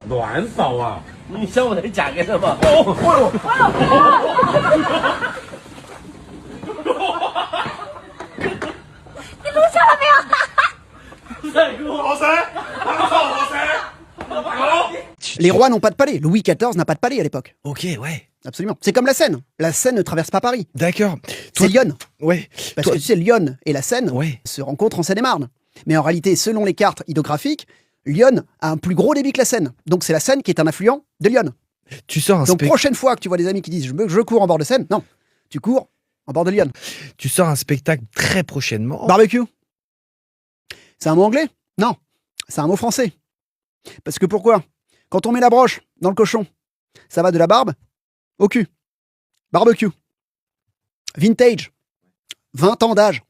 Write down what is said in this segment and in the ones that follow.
暖嫂啊！你想我得嫁给他吗？你录下了没有？再给我老谁？老谁？ Les rois n'ont pas de palais. Louis XIV n'a pas de palais à l'époque. Ok, ouais. Absolument. C'est comme la Seine. La Seine ne traverse pas Paris. D'accord. C'est Lyon. Ouais. Parce Toi- que tu sais, Lyon et la Seine Ouais. se rencontrent en Seine-et-Marne. Mais en réalité, selon les cartes hydrographiques, Lyon a un plus gros débit que la Seine. Donc c'est la Seine qui est un affluent de Lyon. Tu sors un Donc prochaine fois que tu vois des amis qui disent je cours en bord de Seine, non, tu cours en bord de Lyon. Tu sors un spectacle très prochainement. Barbecue. C'est un mot anglais? Non, c'est un mot français. Parce que pourquoi? Quand on met la broche dans le cochon, ça va de la barbe au cul. Barbecue. Vintage. 20 ans d'âge.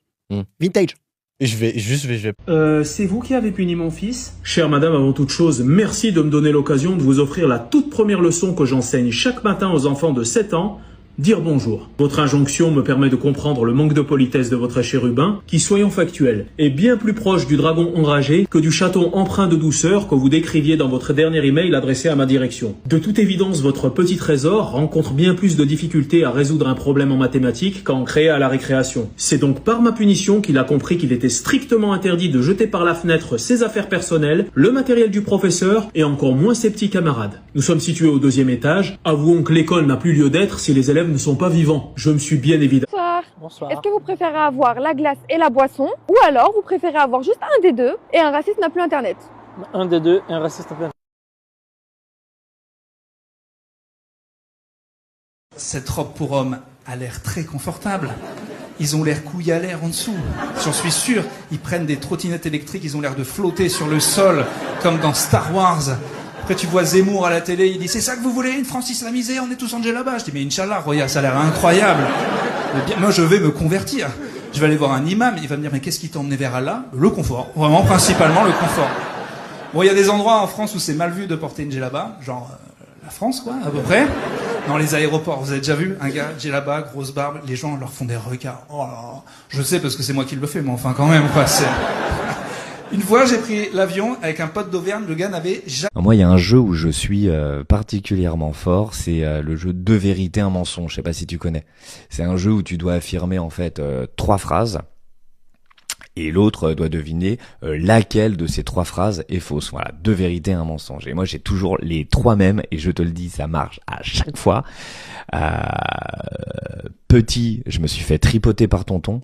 Vintage. C'est vous qui avez puni mon fils? Chère madame, avant toute chose, merci de me donner l'occasion de vous offrir la toute première leçon que j'enseigne chaque matin aux enfants de 7 ans, dire bonjour. Votre injonction me permet de comprendre le manque de politesse de votre chérubin, qui, soyons factuels, est bien plus proche du dragon enragé que du chaton empreint de douceur que vous décriviez dans votre dernier email adressé à ma direction. De toute évidence, votre petit trésor rencontre bien plus de difficultés à résoudre un problème en mathématiques qu'à en créer à la récréation. C'est donc par ma punition qu'il a compris qu'il était strictement interdit de jeter par la fenêtre ses affaires personnelles, le matériel du professeur et encore moins ses petits camarades. Nous sommes situés au 2e étage. Avouons que l'école n'a plus lieu d'être si les élèves ne sont pas vivants. Je me suis bien évidemment... Bonsoir. Bonsoir. Est-ce que vous préférez avoir la glace et la boisson, ou alors vous préférez avoir juste un des deux et un raciste n'a plus internet? Un des deux et un raciste plein. Cette robe pour homme a l'air très confortable. Ils ont l'air couillés à l'air en dessous. J'en suis sûr. Ils prennent des trottinettes électriques, ils ont l'air de flotter sur le sol, comme dans Star Wars. Après, tu vois Zemmour à la télé, il dit « C'est ça que vous voulez, une France islamisée? On est tous en djellaba ?» Je dis « Mais Inch'Allah, regarde, ça a l'air incroyable. » Moi, je vais me convertir. Je vais aller voir un imam, il va me dire « Mais qu'est-ce qui t'a emmené vers Allah ?» Le confort. Vraiment, principalement, le confort. Bon, il y a des endroits en France où c'est mal vu de porter une djellaba, genre la France, quoi, à peu près. Dans les aéroports, vous avez déjà vu un gars, djellaba, grosse barbe, les gens leur font des regards. Oh là là. Je sais parce que c'est moi qui le fais, mais enfin quand même, quoi. Une fois, j'ai pris l'avion avec un pote d'Auvergne, le gars n'avait jamais... Moi, il y a un jeu où je suis particulièrement fort, c'est le jeu Deux vérités, un mensonge. Je sais pas si tu connais. C'est un jeu où tu dois affirmer en fait 3 phrases et l'autre doit deviner laquelle de ces 3 phrases est fausse. Voilà, 2 vérités, un mensonge. Et moi, j'ai toujours les 3 mêmes et je te le dis, ça marche à chaque fois. Petit, je me suis fait tripoter par tonton.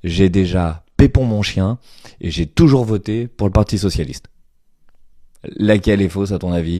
J'ai déjà Pépon mon chien, et j'ai toujours voté pour le Parti Socialiste. Laquelle est fausse à ton avis?